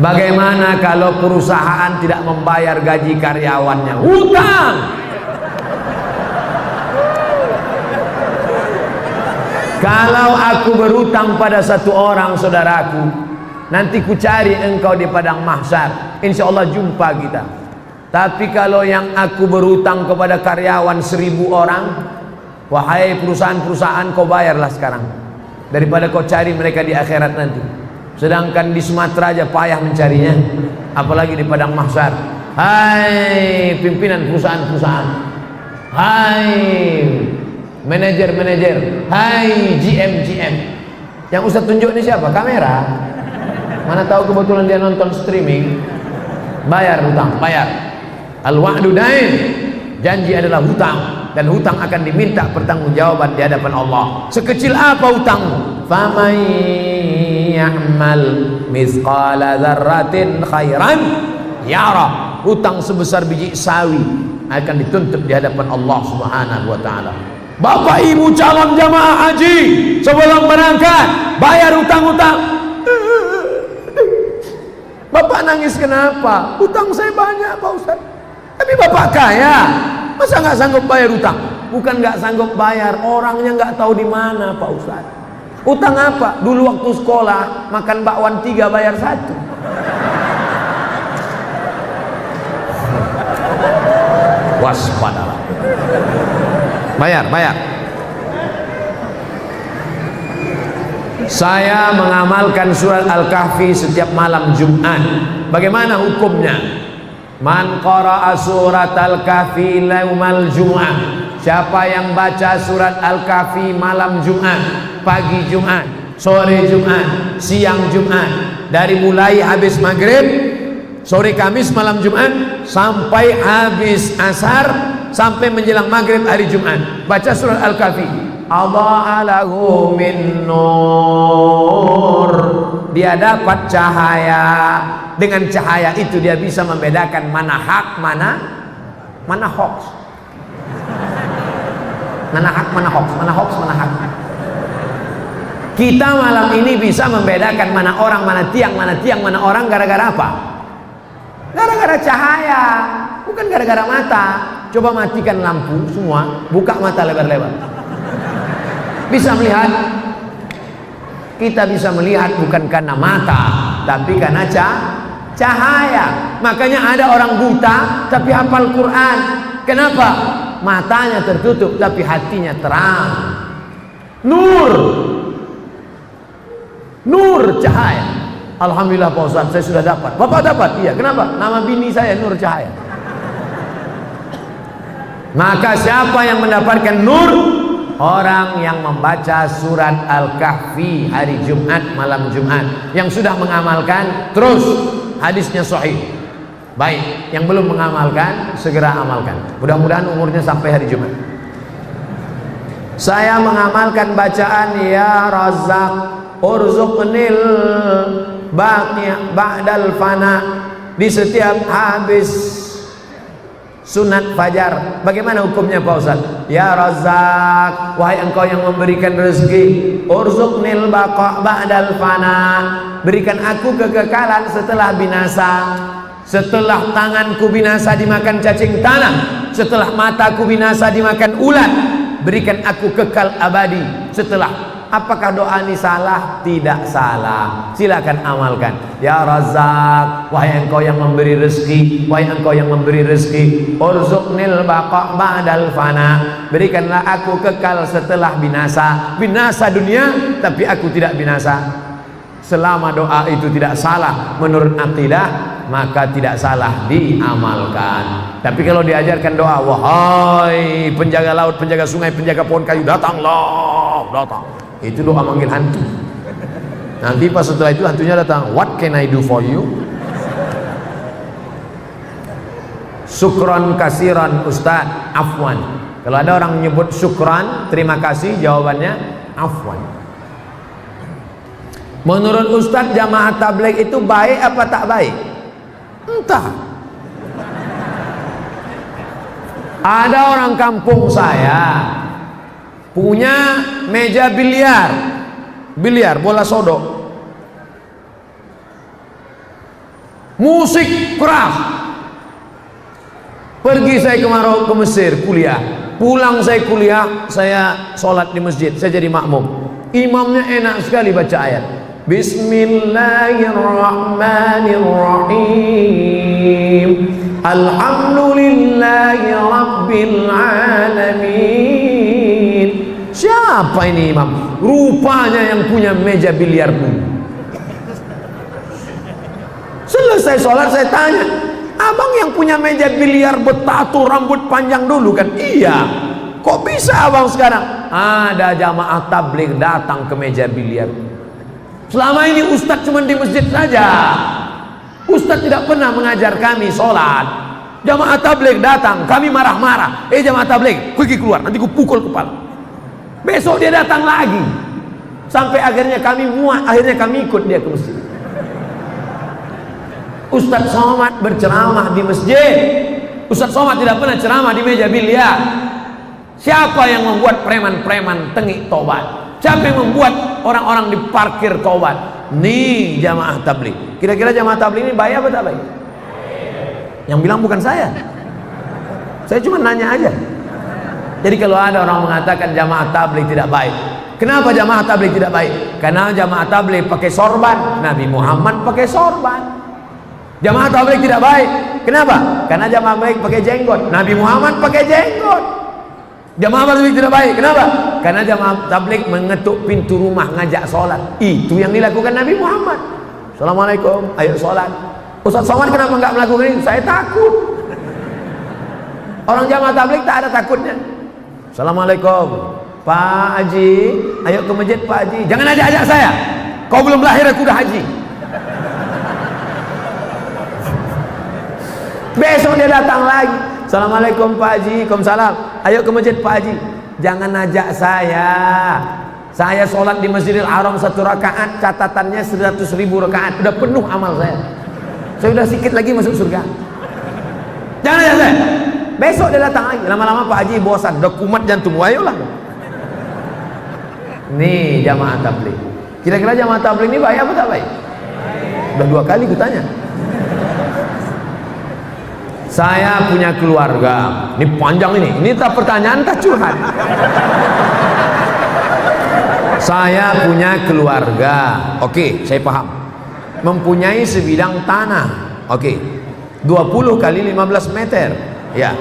Bagaimana kalau perusahaan tidak membayar gaji karyawannya? Hutang. Kalau aku berutang pada satu orang saudaraku, nanti ku cari engkau di padang mahsyar, insya Allah jumpa kita. Tapi kalau yang aku berutang kepada karyawan 1000 orang, wahai perusahaan-perusahaan, kau bayarlah sekarang, daripada kau cari mereka di akhirat nanti. Sedangkan di Sumatera aja payah mencarinya, apalagi di padang mahsyar. Hai pimpinan perusahaan-perusahaan, hai manajer-manajer, hai GM, yang Ustaz tunjuk ini siapa? Kamera. Mana tahu kebetulan dia nonton streaming. Bayar hutang, bayar. Al-wa'du dain, janji adalah hutang, dan hutang akan diminta pertanggungjawaban di hadapan Allah. Sekecil apa hutangmu? Faman ya'mal mithqala dzarratin khairan yara. Hutang sebesar biji sawi akan dituntut di hadapan Allah Subhanahu wa taala. Bapak Ibu calon jamaah haji, sebelum berangkat bayar hutang-hutang. Bapak nangis kenapa? Hutang saya banyak Pak Ustaz. Tapi Bapak kaya, masa nggak sanggup bayar hutang? Bukan nggak sanggup bayar, orangnya nggak tahu di mana Pak Ustaz. Hutang apa? Dulu waktu sekolah makan bakwan 3 bayar 1. Waspadalah. Bayar. Saya mengamalkan surat Al-Kahfi setiap malam Jumat. Bagaimana hukumnya? Man qara'a surat Al-Kahfi yaumal Jum'ah. Siapa yang baca surat Al-Kahfi malam Jumat, pagi Jumat, sore Jumat, siang Jumat, dari mulai habis maghrib, sore Kamis, malam Jumat, sampai habis asar, sampai menjelang maghrib hari Jumat, baca surat Al-Kahfi, Allah lahu min nur, dia dapat cahaya. Dengan cahaya itu dia bisa membedakan mana hak, mana hoax. Mana hak, mana hoax, mana hoax, mana hak. Kita malam ini bisa membedakan mana orang, mana tiang, mana orang, gara-gara apa? Gara-gara cahaya, bukan gara-gara mata. Coba matikan lampu semua, buka mata lebar-lebar. Bisa melihat. Kita bisa melihat bukan karena mata, tapi karena cahaya. Makanya ada orang buta tapi hafal Quran. Kenapa? Matanya tertutup tapi hatinya terang. Nur cahaya. Alhamdulillah Pak Ustaz, saya sudah dapat. Bapak dapat? Iya. Kenapa? Nama bini saya Nur Cahaya. Maka siapa yang mendapatkan nur? Orang yang membaca surat Al-Kahfi hari Jumat, malam Jumat. Yang sudah mengamalkan, terus hadisnya sahih. Baik, yang belum mengamalkan, segera amalkan. Mudah-mudahan umurnya sampai hari Jumat. Saya mengamalkan bacaan Ya Razzaq urzuqnil ba'dal fana di setiap habis sunat fajar. Bagaimana hukumnya Pak Ustaz? Ya Razzaq, wahai engkau yang memberikan rezeki, urzuqnil ba'dal fana, berikan aku kekekalan setelah binasa. Setelah tanganku binasa dimakan cacing tanah, setelah mataku binasa dimakan ulat, berikan aku kekal abadi. Setelah, apakah doa ini salah? Tidak salah. Silakan amalkan. Ya Razzaq, wahai engkau yang memberi rezeki, wahai engkau yang memberi rezeki, urzuqnil ba'dal fana, berikanlah aku kekal setelah binasa. Binasa dunia tapi aku tidak binasa. Selama doa itu tidak salah menurut akidah, maka tidak salah diamalkan. Tapi kalau diajarkan doa, wahai penjaga laut, penjaga sungai, penjaga pohon kayu, datanglah, datang, itu doa manggil hantu. Nanti pas setelah itu hantunya datang, what can I do for you? Syukron kasiran Ustaz, afwan. Kalau ada orang menyebut syukran, terima kasih, jawabannya afwan. Menurut Ustaz, jamaah tabligh itu baik apa tak baik? Entah. Ada orang kampung saya punya meja biliar bola sodok. musik keras. Pergi saya ke Mesir kuliah, pulang saya kuliah, saya sholat di masjid, saya jadi makmum. Imamnya enak sekali baca ayat Bismillahirrahmanirrahim, Alhamdulillahi Rabbil Alamin. Siapa ini imam? Rupanya yang punya meja biliar dulu. Selesai sholat saya tanya, abang yang punya meja biliar bertato rambut panjang dulu kan? Iya. Kok bisa abang sekarang? Ada jamaah tabligh datang ke meja biliar. Selama ini ustadz cuma di masjid saja. Ustadz tidak pernah mengajar kami sholat. Jamaah tabligh datang, kami marah-marah. Jamaah tabligh, pergi keluar, nanti ku pukul kepala. Besok dia datang lagi. Sampai akhirnya kami muak, akhirnya kami ikut dia ke masjid. Ustadz Somad berceramah di masjid. Ustadz Somad tidak pernah ceramah di meja biliar. Siapa yang membuat preman-preman tengik tobat? Siapa yang membuat orang-orang di parkir tobat? Nih jamaah tabligh. Kira-kira jamaah tabligh ini baik apa tak baik? Yang bilang bukan saya. Saya cuma nanya aja. Jadi kalau ada orang mengatakan jamaah tabligh tidak baik, kenapa jamaah tabligh tidak baik? Karena jamaah tabligh pakai sorban, Nabi Muhammad pakai sorban. Jamaah tabligh tidak baik, kenapa? Karena jamaah tabligh pakai jenggot, Nabi Muhammad pakai jenggot. Jamaah tabligh tidak baik, kenapa? Karena jamaah tabligh mengetuk pintu rumah ngajak sholat. Itu yang dilakukan Nabi Muhammad. Assalamualaikum, ayo sholat. Ustaz Somad kenapa nggak melakukan ini? Saya takut. Orang jamaah tabligh tak ada takutnya. Assalamualaikum Pak Haji, ayo ke masjid Pak Haji. Jangan ajak-ajak saya, kau belum lahir aku udah haji. Besok dia datang lagi. Assalamualaikum Pak Haji. Waalaikumsalam. Ayo ke masjid Pak Haji. Jangan ajak saya. Saya sholat di Masjidil Haram 1 rakaat, catatannya 100.000 rakaat. Udah penuh amal saya. Saya udah sedikit lagi masuk surga. Jangan ajak saya. Besok dia datang lagi. Lama-lama Pak Haji bosan, udah kumat jantung. Ayolah. Nih jamaah tabligh. Kira-kira jamaah tabligh ini baik apa tak baik? Udah 2 kali kutanya. Saya punya keluarga. Ini panjang ini tak pertanyaan tak curhat. Saya punya keluarga. Oke, saya paham. Mempunyai sebidang tanah. Oke. 20 kali 15 meter. Ya.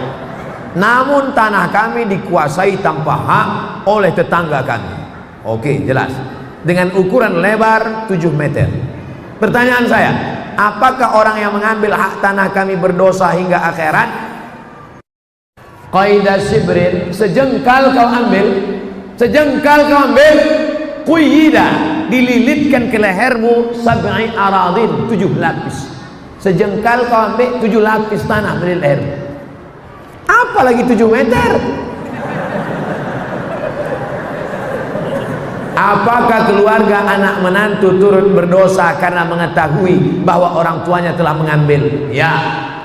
Namun tanah kami dikuasai tanpa hak oleh tetangga kami. Oke, jelas. Dengan ukuran lebar 7 meter. Pertanyaan saya, apakah orang yang mengambil hak tanah kami berdosa hingga akhirat? Qaidah sibrin, sejengkal kau ambil, quyida, dililitkan ke lehermu 7 aradin, 7 lapis. Sejengkal kau ambil 7 lapis tanah dari leher. Apalagi 7 meter? Apakah keluarga anak menantu turut berdosa karena mengetahui bahwa orang tuanya telah mengambil? Ya.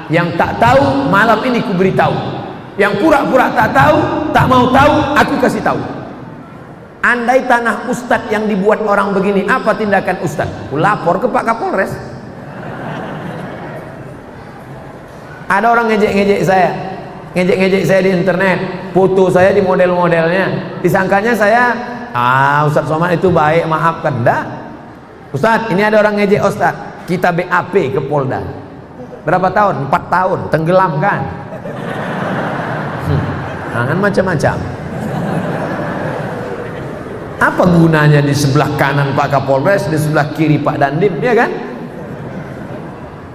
Yang tak tahu malam ini ku beritahu. Yang pura-pura tak tahu, tak mau tahu, aku kasih tahu. Andai tanah ustadz yang dibuat orang begini, apa tindakan ustadz? Ku lapor ke Pak Kapolres. Ada orang ngejek-ngejek saya. Ngejek-ngejek saya di internet, foto saya di model-modelnya. Disangkanya saya Ustadz Somad itu baik, maafkan. Enggak. Ustadz, ini ada orang ngejek Ustadz. Kita BAP ke Polda. Berapa tahun? 4 tahun. Tenggelam kan? Kan macam-macam. Apa gunanya di sebelah kanan Pak Kapolres, di sebelah kiri Pak Dandim, ya kan?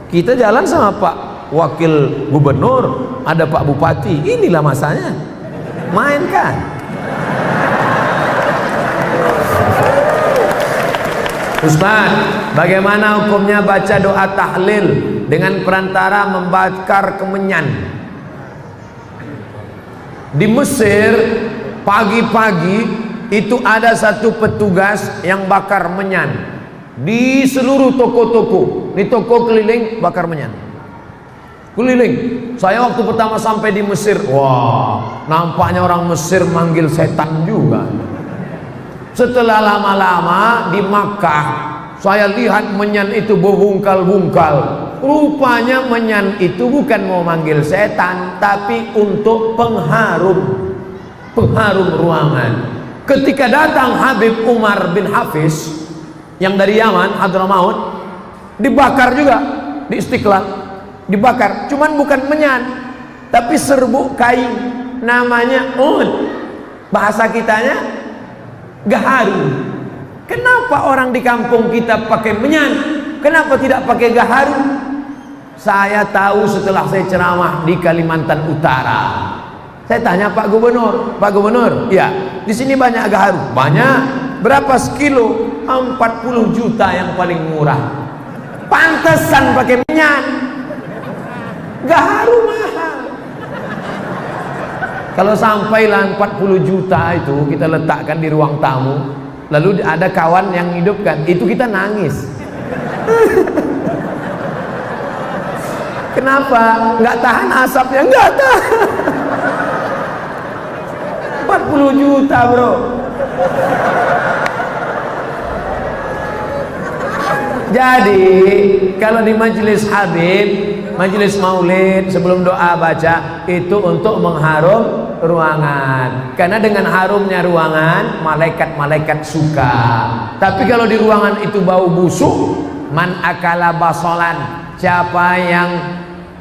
Kita jalan sama Pak Wakil Gubernur, ada Pak Bupati. Inilah masanya. Main kan? Ustaz, bagaimana hukumnya baca doa tahlil dengan perantara membakar kemenyan? Di Mesir pagi-pagi itu ada satu petugas yang bakar menyan di seluruh toko-toko. Di toko keliling bakar menyan. Keliling. Saya waktu pertama sampai di Mesir, wah, nampaknya orang Mesir manggil setan juga. Setelah lama-lama di Makkah, saya lihat menyan itu berbungkal-bungkal. Rupanya menyan itu bukan mau manggil setan, tapi untuk pengharum ruangan. Ketika datang Habib Umar bin Hafiz yang dari Yaman, Hadramaut, dibakar juga di Istiqlal, dibakar. Cuman bukan menyan, tapi serbuk kain, namanya ud. Bahasa kitanya gaharu. Kenapa orang di kampung kita pakai menyan? Kenapa tidak pakai gaharu? Saya tahu setelah saya ceramah di Kalimantan Utara. Saya tanya Pak Gubernur, Pak Gubernur, ya, di sini banyak gaharu. Banyak. Berapa sekilo? 40 juta yang paling murah. Pantesan pakai menyan. Gaharu mahal. Kalau sampailah 40 juta itu kita letakkan di ruang tamu, lalu ada kawan yang hidupkan, itu kita nangis. Kenapa? Nggak tahan asapnya, nggak tahan. 40 juta bro. Jadi kalau di majelis Habib, majelis maulid, sebelum doa baca itu untuk mengharum ruangan, karena dengan harumnya ruangan malaikat-malaikat suka. Tapi kalau di ruangan itu bau busuk, man akala basolan, siapa yang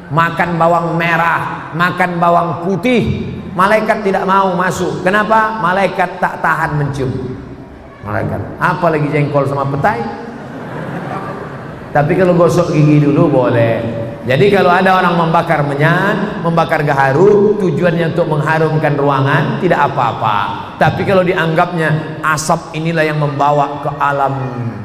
makan bawang merah, makan bawang putih, malaikat tidak mau masuk. Kenapa? Malaikat tak tahan mencium. Malaikat, apalagi jengkol sama petai. Tapi kalau gosok gigi dulu boleh. Jadi kalau ada orang membakar menyan, membakar gaharu, tujuannya untuk mengharumkan ruangan, tidak apa-apa. Tapi kalau dianggapnya asap inilah yang membawa ke alam,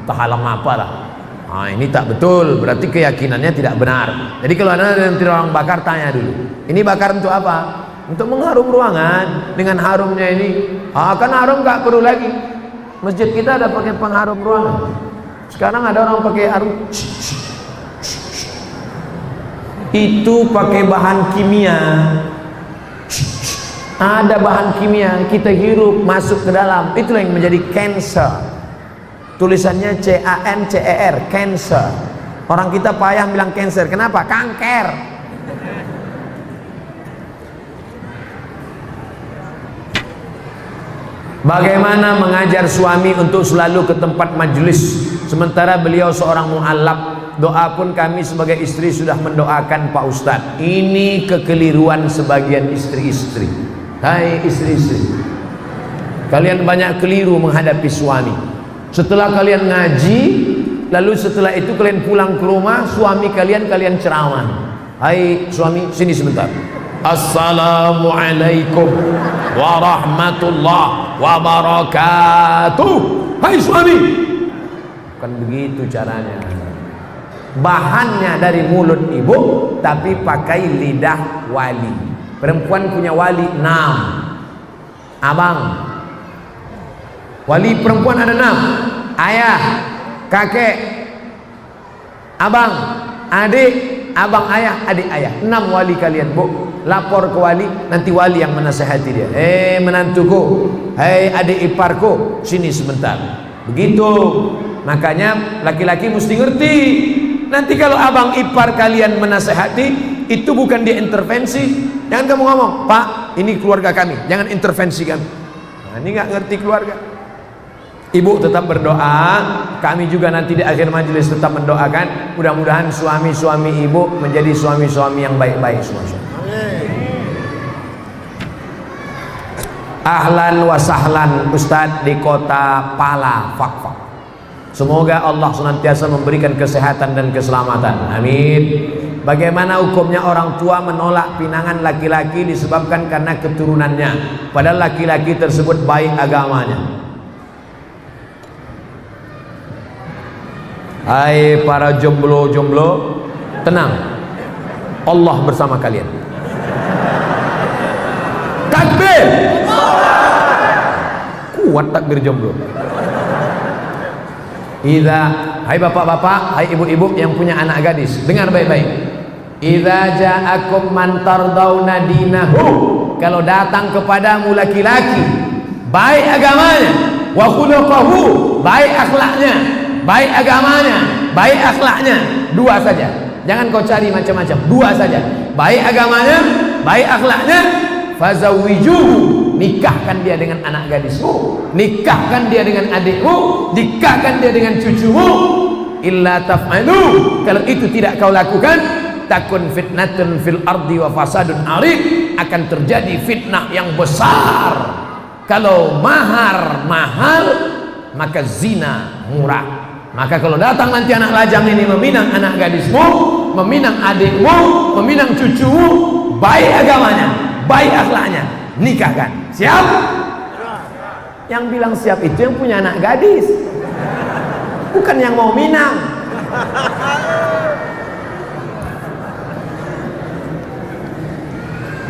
apalah, nah, ini tak betul, berarti keyakinannya tidak benar. Jadi kalau ada yang orang bakar, tanya dulu, ini bakar untuk apa? Untuk mengharum ruangan. Dengan harumnya ini, kan harum gak perlu lagi. Masjid kita ada pakai pengharum ruangan. Sekarang ada orang pakai harum, itu pakai bahan kimia. Ada bahan kimia, kita hirup masuk ke dalam, itulah yang menjadi cancer. Tulisannya CANCER, cancer. Orang kita payah bilang cancer, kenapa? Kanker. Bagaimana mengajar suami untuk selalu ke tempat majelis sementara beliau seorang mu'allab? Doa pun kami sebagai istri sudah mendoakan Pak Ustadz. Ini kekeliruan sebagian istri-istri. Hai istri-istri, kalian banyak keliru menghadapi suami. Setelah kalian ngaji, lalu setelah itu kalian pulang ke rumah, suami kalian ceramah. Hai suami, sini sebentar. Assalamualaikum warahmatullahi wabarakatuh. Hai suami, bukan begitu caranya. Bahannya dari mulut ibu, tapi pakai lidah wali. Perempuan punya wali 6. Abang, wali perempuan ada 6. Ayah, kakek, abang, adik, abang ayah, adik ayah. 6 wali kalian, bu. Lapor ke wali, nanti wali yang menasihati dia. Menantuku, hei adik iparku, sini sebentar. Begitu. Makanya laki-laki mesti ngerti. Nanti kalau abang ipar kalian menasihati, itu bukan dia intervensi. Jangan kamu ngomong, Pak, ini keluarga kami, jangan intervensi kami. Nah, ini nggak ngerti keluarga. Ibu tetap berdoa, kami juga nanti di akhir majelis tetap mendoakan. Mudah-mudahan suami-suami ibu menjadi suami-suami yang baik-baik semua. Ahlan wa sahlan Ustadz di kota Pala, Fakfak. Semoga Allah senantiasa memberikan kesehatan dan keselamatan. Amin. Bagaimana hukumnya orang tua menolak pinangan laki-laki disebabkan karena keturunannya, padahal laki-laki tersebut baik agamanya? Hai para jomblo-jomblo, tenang, Allah bersama kalian. Takbir. Kuat takbir jomblo. Hai bapak-bapak, hai ibu-ibu yang punya anak gadis, dengar baik-baik. Idza ja'akum man tardawna dinahu, kalau datang kepadamu laki-laki baik agamanya, wa khuluquhu, baik akhlaknya, baik agamanya, baik akhlaknya, 2 saja. Jangan kau cari macam-macam, dua saja, baik agamanya, baik akhlaknya. Fazawijuhu, nikahkan dia dengan anak gadismu, nikahkan dia dengan adikmu, nikahkan dia dengan cucumu. Illa taf'alu, kalau itu tidak kau lakukan, takun fitnatun fil ardi wa fasadun arid, akan terjadi fitnah yang besar. Kalau mahar mahal, maka zina murah. Maka kalau datang nanti anak lajang ini meminang anak gadismu, meminang adikmu, meminang cucumu, baik agamanya, baik akhlaknya, nikahkan. Siap? Yang bilang siap itu yang punya anak gadis, bukan yang mau minang.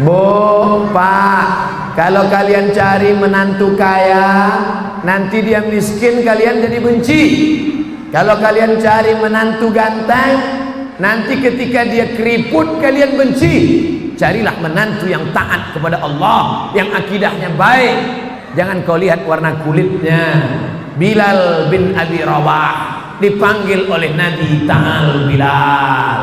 Bu, Pak, kalau kalian cari menantu kaya, nanti dia miskin, kalian jadi benci. Kalau kalian cari menantu ganteng, nanti ketika dia keriput, kalian benci. Carilah menantu yang taat kepada Allah, yang akidahnya baik. Jangan kau lihat warna kulitnya. Bilal bin Abi Rabah dipanggil oleh Nabi, "Ta'al Bilal,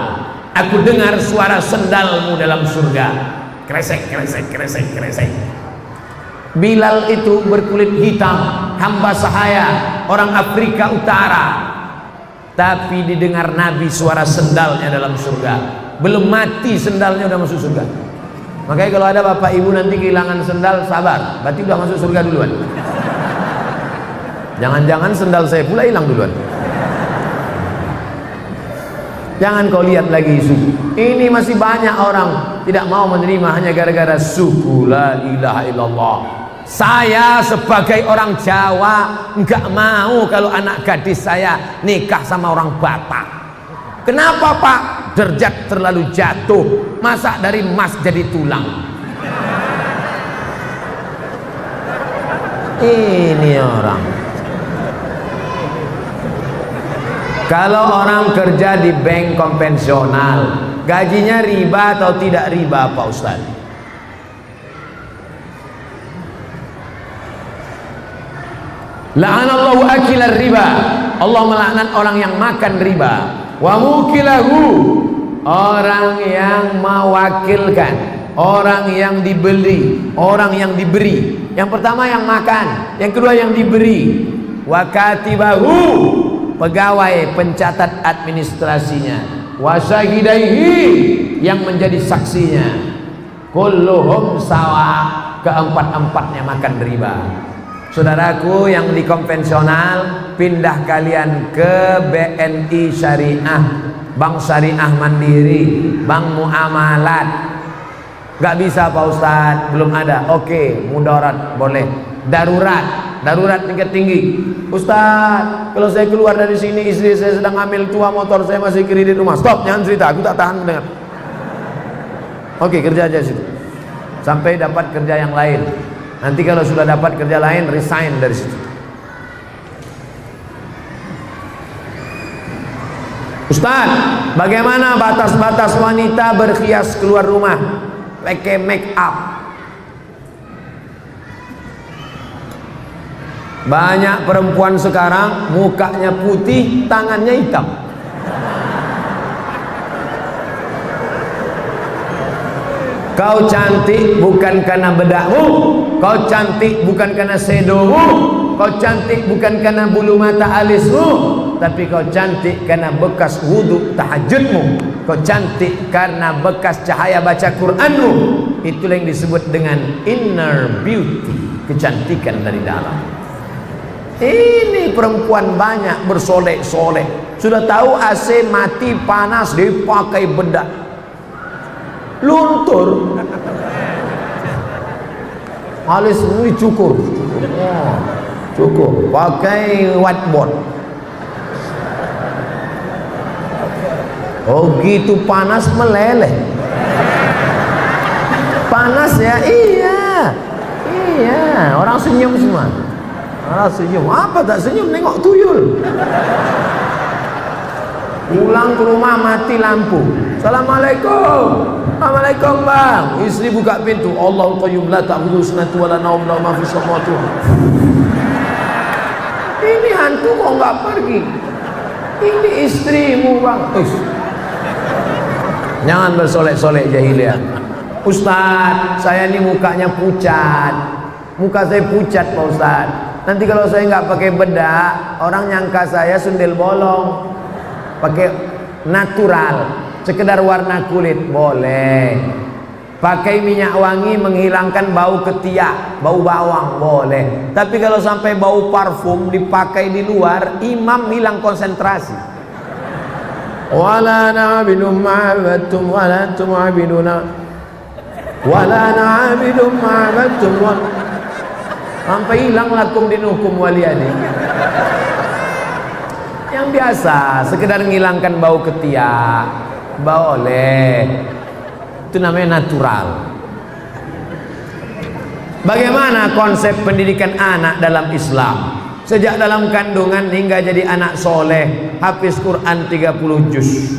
aku dengar suara sendalmu dalam surga." Kresek, kresek, kresek, kresek. Bilal itu berkulit hitam, hamba sahaya, orang Afrika Utara. Tapi didengar Nabi suara sendalnya dalam surga. Belum mati sendalnya udah masuk surga. Makanya kalau ada bapak ibu nanti kehilangan sendal, sabar, berarti udah masuk surga duluan. Jangan-jangan sendal saya pula hilang duluan. Jangan kau lihat lagi suku. Ini masih banyak orang tidak mau menerima hanya gara-gara suku la ilaha illallah. Saya sebagai orang Jawa enggak mau kalau anak gadis saya nikah sama orang Batak. Kenapa, Pak? Derajat terlalu jatuh. Masa dari emas jadi tulang? Ini orang. Kalau orang kerja di bank konvensional, gajinya riba atau tidak riba, Pak Ustaz? La'anallahu akilar riba. Allah melaknat orang yang makan riba. Wa mukilahu, orang yang mewakilkan, orang yang dibeli, orang yang diberi. Yang pertama yang makan, yang kedua yang diberi. Wa katibahu, pegawai pencatat administrasinya. Wa syahidaihi, yang menjadi saksinya. Kulluhum sawa, keempat-empatnya makan riba. Saudaraku yang di konvensional, pindah kalian ke BNI Syariah, Bank Syariah Mandiri, Bank Muamalat. Gak bisa Pak Ustadz, belum ada. Oke, mudarat boleh. Darurat tingkat tinggi. Ustadz, kalau saya keluar dari sini, istri saya sedang hamil tua, motor saya masih kredit rumah. Stop, jangan cerita, aku tak tahan mendengar. Oke, kerja aja situ sampai dapat kerja yang lain. Nanti kalau sudah dapat kerja lain, resign dari situ. Ustaz, bagaimana batas-batas wanita berhias keluar rumah, pakai make up? Banyak perempuan sekarang mukanya putih, tangannya hitam. Kau cantik bukan karena bedakmu, kau cantik bukan karena sedomu, kau cantik bukan karena bulu mata alismu, tapi kau cantik karena bekas wudhu tahajudmu, kau cantik karena bekas cahaya baca Quranmu. Itulah yang disebut dengan inner beauty, kecantikan dari dalam. Ini perempuan banyak bersolek-solek, sudah tahu AC mati panas dipakai bedak, luntur, alis ini cukur, cukur, pakai whiteboard. Oh gitu, panas meleleh. Panas ya, iya, orang senyum semua. Orang senyum, apa tak senyum, nengok tuyul. Pulang ke rumah mati lampu. Assalamualaikum. Assalamualaikum bang. Istri buka pintu. Allahul qayyum la ta'khudhuhu sinatun wa la nawm lahu ma fis samawati. Ini hantu kok enggak pergi? Ini istrimu bang. Jangan bersolek-solek jahiliyah. Ustaz, saya ini mukanya pucat. Muka saya pucat Pak Ustaz. Nanti kalau saya nggak pakai bedak, orang nyangka saya sundel bolong. Pakai natural, sekedar warna kulit boleh. Pakai minyak wangi menghilangkan bau ketiak, bau bawang boleh. Tapi kalau sampai bau parfum dipakai di luar, imam hilang konsentrasi. Wala na'budu ma'abattum wala antum 'abiduna wala na'budu ma'abattum sampai hilang lakum dinukum waliyadi. Yang biasa sekedar menghilangkan bau ketiak boleh, itu namanya natural. Bagaimana konsep pendidikan anak dalam Islam? Sejak dalam kandungan hingga jadi anak soleh, hafiz Quran 30 juz.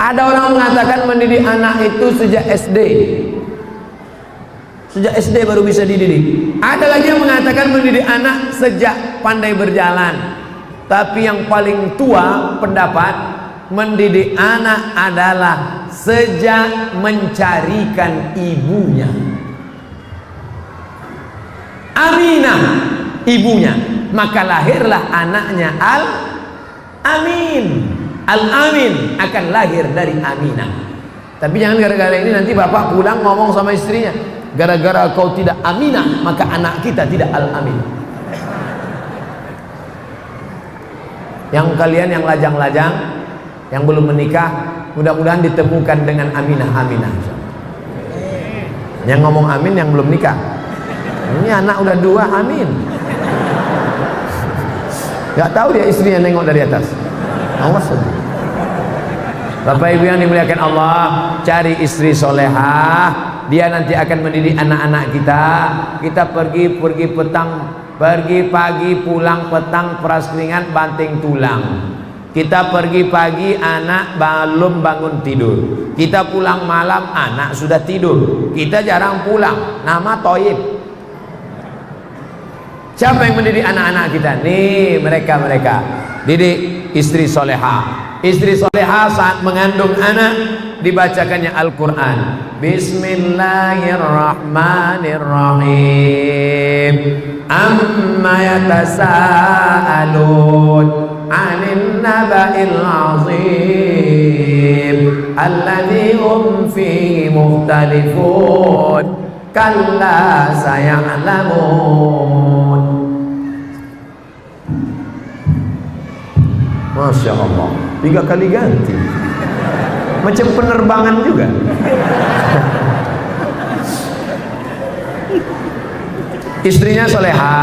Ada orang mengatakan mendidik anak itu sejak SD. Sejak SD baru bisa dididik. Ada lagi yang mengatakan mendidik anak sejak pandai berjalan. Tapi yang paling tua pendapat, mendidik anak adalah sejak mencarikan ibunya. Aminah ibunya, maka lahirlah anaknya Al-Amin. Al-Amin akan lahir dari Aminah. Tapi jangan gara-gara ini nanti bapak pulang ngomong sama istrinya, gara-gara kau tidak Aminah maka anak kita tidak Al-Amin. Yang kalian yang lajang-lajang, yang belum menikah, mudah-mudahan ditemukan dengan Aminah. Yang ngomong amin yang belum nikah. Ini anak udah 2, amin. Gak tahu dia istrinya nengok dari atas. Awas. Bapak Ibu yang dimuliakan Allah, cari istri solehah. Dia nanti akan mendidik anak-anak kita. Kita pergi petang, pergi pagi, pulang petang, peras keringat, banting tulang. Kita pergi pagi, anak belum bangun tidur. Kita pulang malam, anak sudah tidur. Kita jarang pulang, nama Toib. Siapa yang mendidik anak-anak kita? Nih mereka. Didik istri soleha. Istri soleha saat mengandung anak dibacakannya Al-Quran. Bismillahirrahmanirrahim. Amma yatasa'alun 'anil naba'il 'azim alladzi hum fihi mukhtalifun. Kalla saya'lamun. Masya Allah, 3 kali ganti, macam penerbangan juga. Istrinya soleha.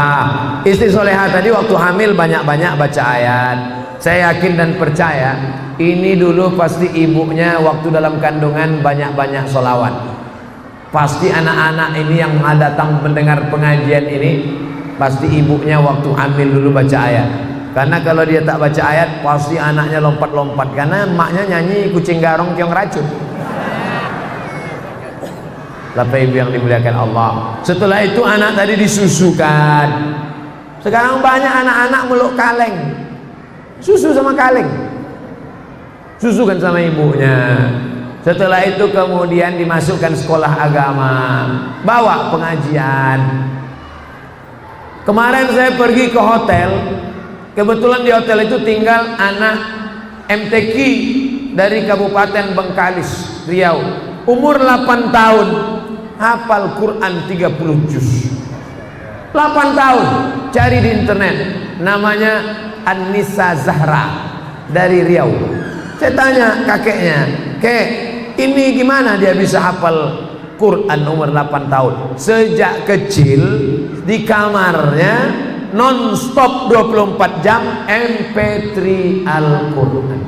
Istri soleha tadi waktu hamil banyak-banyak baca ayat. Saya yakin dan percaya ini dulu pasti ibunya waktu dalam kandungan banyak-banyak sholawat. Pasti anak-anak ini yang datang mendengar pengajian ini, pasti ibunya waktu hamil dulu baca ayat. Karena kalau dia tak baca ayat, pasti anaknya lompat-lompat. Karena emaknya nyanyi kucing garong keong racun. Bapak Ibu yang dimuliakan Allah. Setelah itu anak tadi disusukan. Sekarang banyak anak-anak meluk kaleng. Susu sama kaleng. Susukan sama ibunya. Setelah itu kemudian dimasukkan sekolah agama, bawa pengajian. Kemarin saya pergi ke hotel, kebetulan di hotel itu tinggal anak MTQ dari Kabupaten Bengkalis, Riau, umur 8 tahun, hafal Quran 30 juz. 8 tahun, cari di internet, namanya An-Nisa Zahra dari Riau. Saya tanya kakeknya, "Kek, ini gimana dia bisa hafal Quran umur 8 tahun?" Sejak kecil di kamarnya non-stop 24 jam MP3 Al-Quran.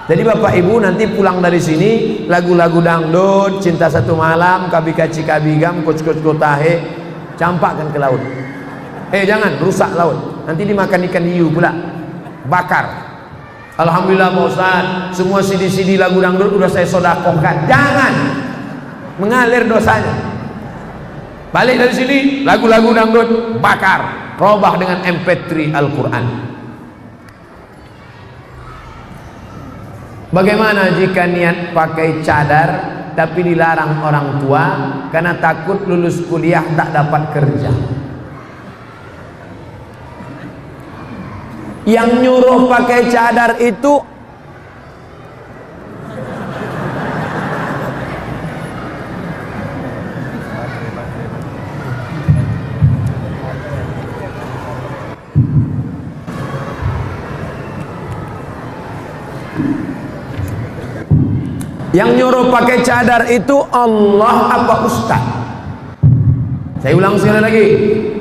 Jadi Bapak Ibu nanti pulang dari sini lagu-lagu dangdut, Cinta Satu Malam, Kabi Kaci Kabigam, Coach Kotahe, campakkan ke laut. Jangan rusak laut, nanti dimakan ikan hiu pula, bakar. Alhamdulillah Pak Ustaz, semua CD-CD lagu dangdut udah saya sodakohkan. Jangan mengalir dosanya. Balik dari sini, lagu-lagu dangdut bakar, robah dengan MP3 Al-Quran. Bagaimana jika niat pakai cadar tapi dilarang orang tua karena takut lulus kuliah tak dapat kerja? Yang nyuruh pakai cadar itu Allah apa Ustaz? Saya ulang sekali lagi.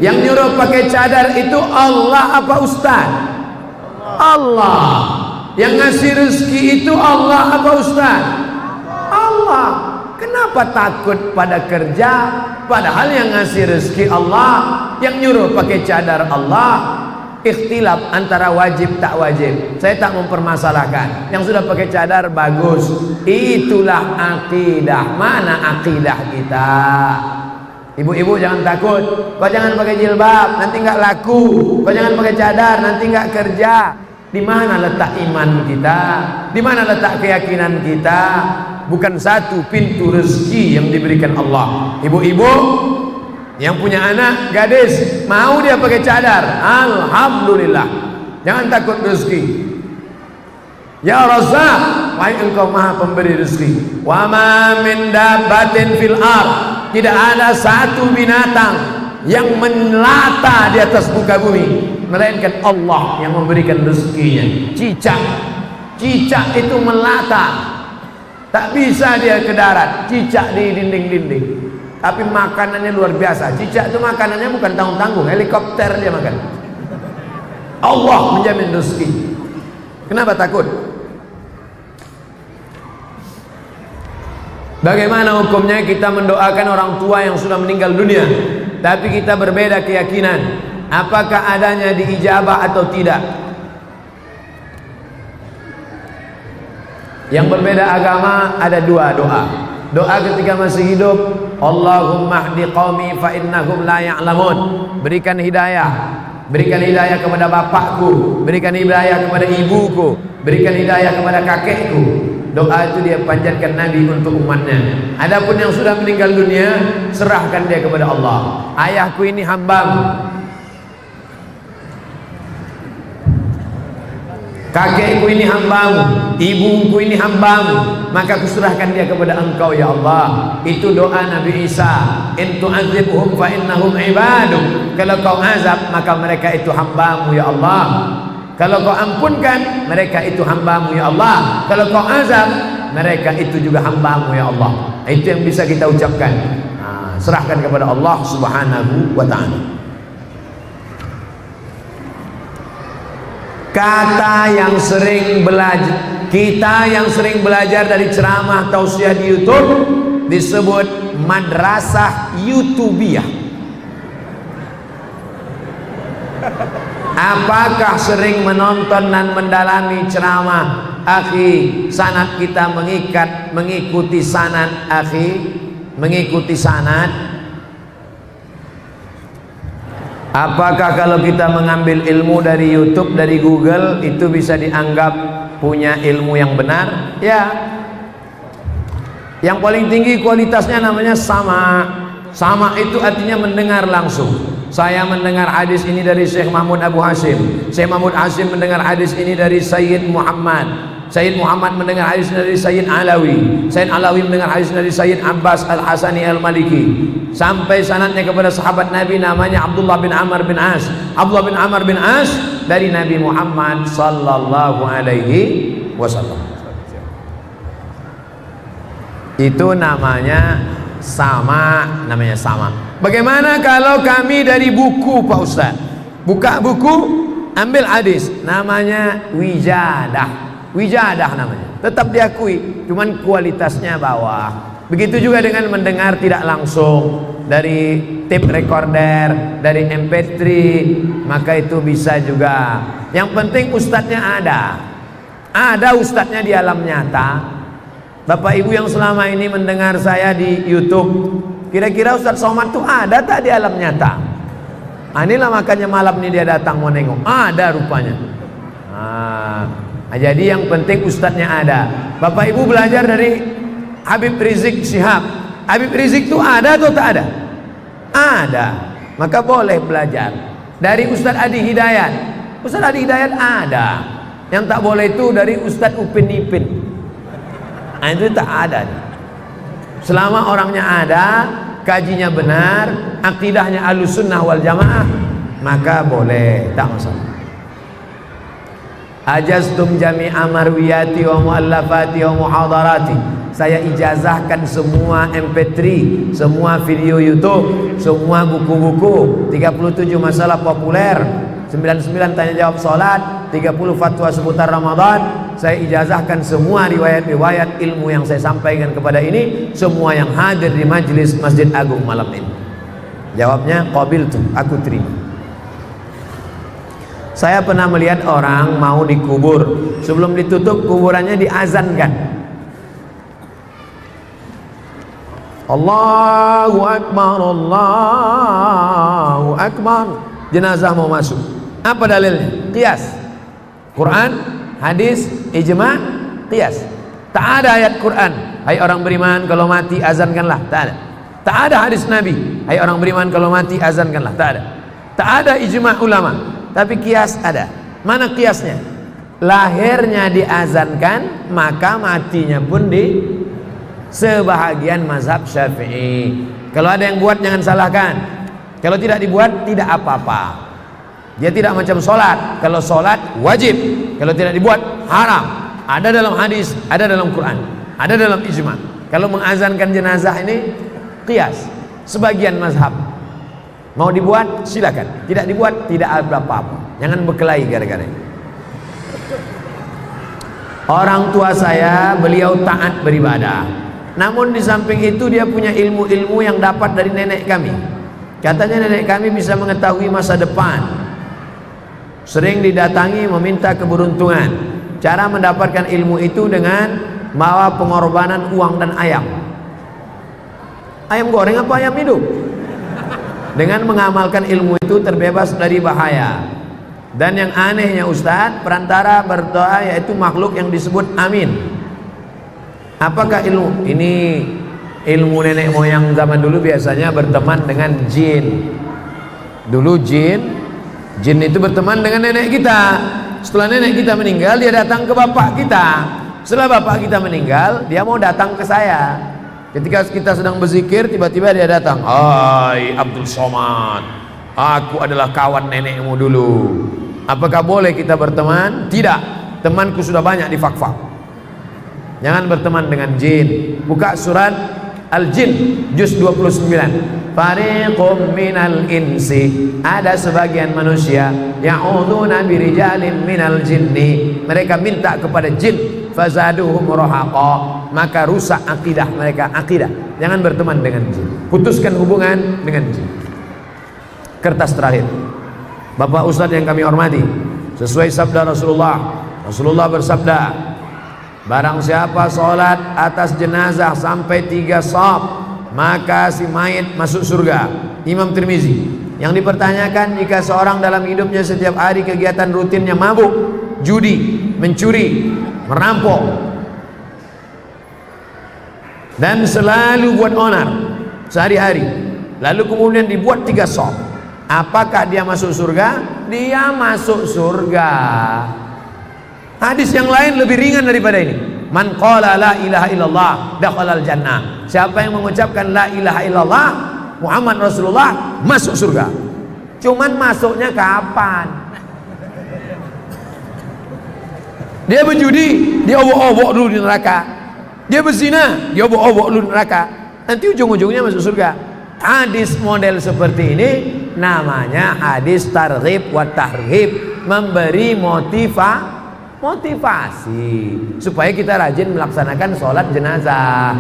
Yang nyuruh pakai cadar itu Allah apa Ustaz? Allah. Yang ngasih rezeki itu Allah apa Ustaz? Allah. Kenapa takut pada kerja padahal yang ngasih rezeki Allah, yang nyuruh pakai cadar Allah? Ikhtilaf antara wajib tak wajib. Saya tak mempermasalahkan. Yang sudah pakai cadar bagus. Itulah akidah. Mana akidah kita? Ibu-ibu jangan takut. Kau jangan pakai jilbab, nanti nggak laku. Kau jangan pakai cadar, nanti nggak kerja. Di mana letak iman kita? Di mana letak keyakinan kita? Bukan satu pintu rezeki yang diberikan Allah. Ibu-ibu yang punya anak gadis, mau dia pakai cadar, alhamdulillah. Jangan takut rezeki. Ya Razzaq, wahai Engkau Maha Pemberi rezeki. Wa ma min dabbatin fil ardh, tidak ada satu binatang yang melata di atas muka bumi melainkan Allah yang memberikan rezekinya. Cicak itu melata, tak bisa dia ke darat. Cicak di dinding-dinding, tapi makanannya luar biasa. Cicak itu makanannya bukan tanggung-tanggung, helikopter dia makan. Allah menjamin rezeki. Kenapa takut? Bagaimana hukumnya kita mendoakan orang tua yang sudah meninggal dunia, tapi kita berbeda keyakinan? Apakah adanya diijabah atau tidak? Yang berbeda agama ada dua doa. Doa ketika masih hidup, Allahumma hdi qaumi fa innahum la ya'lamun. Berikan hidayah. Berikan hidayah kepada bapakku, berikan hidayah kepada ibuku, berikan hidayah kepada kakekku. Doa itu dia panjatkan Nabi untuk umatnya. Adapun yang sudah meninggal dunia, serahkan dia kepada Allah. Ayahku ini hambamu, kakekku ini hambamu, ibuku ini hambamu, maka kuserahkan dia kepada Engkau ya Allah. Itu doa Nabi Isa. In tu'adzibhum fa innahum ibaduk. Kalau kau azab maka mereka itu hambamu ya Allah. Kalau kau ampunkan mereka itu hambamu ya Allah. Kalau kau azab mereka itu juga hambamu ya Allah. Itu yang bisa kita ucapkan. Serahkan kepada Allah Subhanahu wa ta'ala. Kata yang sering belajar, kita yang sering belajar dari ceramah tausiah di YouTube disebut madrasah YouTubiah. Apakah sering menonton dan mendalami ceramah akhi? Sanad kita mengikuti sanad akhi, mengikuti sanad. Apakah kalau kita mengambil ilmu dari YouTube, dari Google, itu bisa dianggap punya ilmu yang benar? Ya. Yang paling tinggi kualitasnya namanya sama. Sama itu artinya mendengar langsung. Saya mendengar hadis ini dari Syekh Mahmud Abu Hashim. Syekh Mahmud Hashim mendengar hadis ini dari Sayyid Muhammad. Sayyid Muhammad mendengar hadis dari Sayyid Alawi. Sayyid Alawi mendengar hadis dari Sayyid Abbas Al-Hasani Al-Maliki. Sampai sanadnya kepada sahabat Nabi namanya Abdullah bin Amr bin As. Abdullah bin Amr bin As dari Nabi Muhammad sallallahu alaihi wasallam. Itu namanya sama, namanya sama. Bagaimana kalau kami dari buku Pak Ustaz? Buka buku, ambil hadis, namanya wijadah. Wijadah namanya. Tetap diakui, cuman kualitasnya bawah. Begitu juga dengan mendengar tidak langsung dari tape recorder, dari MP3, maka itu bisa juga. Yang penting ustadznya ada. Ada ustadznya di alam nyata. Bapak Ibu yang selama ini mendengar saya di YouTube, kira-kira Ustadz Somad itu ada tak di alam nyata? Inilah makanya malam ini dia datang mau nengok. Ada rupanya. Nah, jadi yang penting ustadznya ada. Bapak ibu belajar dari Habib Rizik Syihab. Habib Rizik itu ada atau tak ada? Ada. Maka boleh belajar dari Ustadz Adi Hidayat. Ustadz Adi Hidayat ada. Yang tak boleh itu dari Ustadz Upin Ipin. Nah, itu tak ada. Selama orangnya ada, kajinya benar, akidahnya Ahlussunnah wal Jamaah, maka boleh, tak masalah. Ajaztum jami'a marwiyati wa muallafati wa muhadarati. Saya ijazahkan semua MP3, semua video YouTube, semua buku-buku, 37 masalah populer, 99 tanya jawab salat, 30 fatwa seputar Ramadan. Saya ijazahkan semua riwayat-riwayat ilmu yang saya sampaikan kepada ini, semua yang hadir di majelis Masjid Agung malam ini. Jawabnya qabiltu, aku terima. Saya pernah melihat orang mau dikubur, sebelum ditutup kuburannya diazankan. Allahu Akbar, Allahu Akbar. Jenazah mau masuk. Apa dalilnya? Qiyas. Quran, hadis, ijma', qiyas. Tak ada ayat Quran, hai orang beriman kalau mati azankanlah. Tak ada. Tak ada hadis Nabi, hai orang beriman kalau mati azankanlah. Tak ada. Tak ada ijma' ulama. Tapi kias ada. Mana kiasnya? Lahirnya diazankan, maka matinya pun di sebahagian mazhab Syafi'i. Kalau ada yang buat jangan salahkan. Kalau tidak dibuat tidak apa-apa. Dia tidak macam sholat. Kalau sholat wajib, kalau tidak dibuat haram. Ada dalam hadis, ada dalam Quran, ada dalam ijma'. Kalau mengazankan jenazah ini kias. Sebagian mazhab mau dibuat silakan, tidak dibuat tidak ada apa-apa. Jangan berkelahi gara-gara ini. Orang tua saya beliau taat beribadah, namun di samping itu dia punya ilmu-ilmu yang dapat dari nenek kami. Katanya nenek kami bisa mengetahui masa depan. Sering didatangi meminta keberuntungan. Cara mendapatkan ilmu itu dengan bawa pengorbanan uang dan ayam. Ayam goreng apa ayam hidup? Dengan mengamalkan ilmu itu terbebas dari bahaya. Dan yang anehnya Ustadz, perantara berdoa yaitu makhluk yang disebut amin. Apakah ilmu? Ini ilmu nenek moyang zaman dulu biasanya berteman dengan jin. Dulu jin itu berteman dengan nenek kita. Setelah nenek kita meninggal, dia datang ke bapak kita. Setelah bapak kita meninggal, dia mau datang ke saya. Ketika kita sedang berzikir, tiba-tiba dia datang. Hai Abdul Somad, aku adalah kawan nenekmu dulu. Apakah boleh kita berteman? Tidak. Temanku sudah banyak di fak-fak. Jangan berteman dengan jin. Buka surat Al-Jin juz 29. Fariqum minal insi, ada sebagian manusia ya'udzuuna birijalin minal jinni, mereka minta kepada jin, fazaduhum rahaqa, maka rusak akidah mereka. Akidah, jangan berteman dengan jin, putuskan hubungan dengan jin. Kertas terakhir, Bapak Ustadz yang kami hormati, sesuai sabda Rasulullah bersabda, barang siapa sholat atas jenazah sampai 3 shaf, maka si mayit masuk surga. Imam Tirmizi. Yang dipertanyakan, jika seorang dalam hidupnya setiap hari kegiatan rutinnya mabuk, judi, mencuri, merampok, dan selalu buat onar sehari-hari, lalu kemudian dibuat 3 shaf, apakah dia masuk surga? Dia masuk surga. Hadis yang lain lebih ringan daripada ini. Man qala la ilaha illallah dakhalal jannah. Siapa yang mengucapkan la ilaha illallah Muhammad Rasulullah masuk surga. Cuman masuknya kapan? Dia berjudi, dia obok-obok dulu di neraka. Dia berzina, dia obok-obok dulu di neraka. Nanti ujung-ujungnya masuk surga. Hadis model seperti ini namanya hadis targhib wa tarhib, memberi motivasi supaya kita rajin melaksanakan sholat jenazah,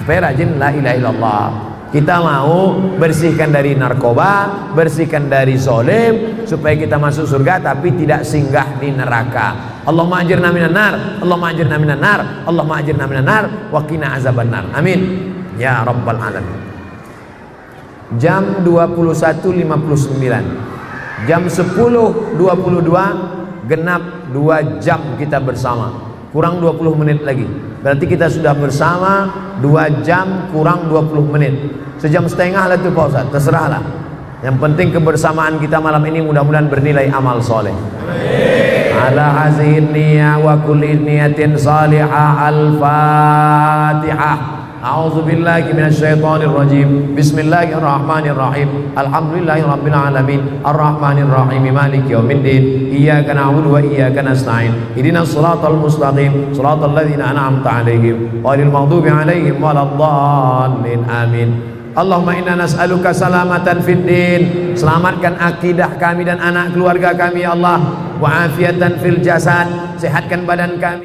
supaya rajin la ilaha illallah. Kita mau bersihkan dari narkoba, bersihkan dari zolim, supaya kita masuk surga tapi tidak singgah di neraka. Allahumma ajirna minan nar, Allahumma ajirna minan nar, Allahumma ajirna minan nar, wa qina azaban nar. Amin ya rabbal alamin. Jam 21.59, jam 10.22 genap 2 jam kita bersama, kurang 20 menit lagi. Berarti kita sudah bersama 2 jam kurang 20 menit. Sejam setengah lah itu Pak Ustaz, terserahlah. Yang penting kebersamaan kita malam ini mudah-mudahan bernilai amal soleh. Ala hazihin niyah wa kulli niyatin salihah. Al-Fatihah. A'udzu billahi minasyaitonir rajim. Bismillahirrahmanirrahim. Alhamdulillahirabbil alamin. Arrahmanir rahim. Maliki yaumiddin. Iyyaka na'budu wa iyyaka nasta'in. Ihdinas shiratal mustaqim. Shiratal ladzina an'amta 'alaihim ghairil maghdubi 'alaihim waladdallin. Amin. Allahumma inna nas'aluka salamatan fid din. Selamatkan akidah kami dan anak keluarga kami ya Allah. Wa afiatan fil jasad. Sehatkan badan kami.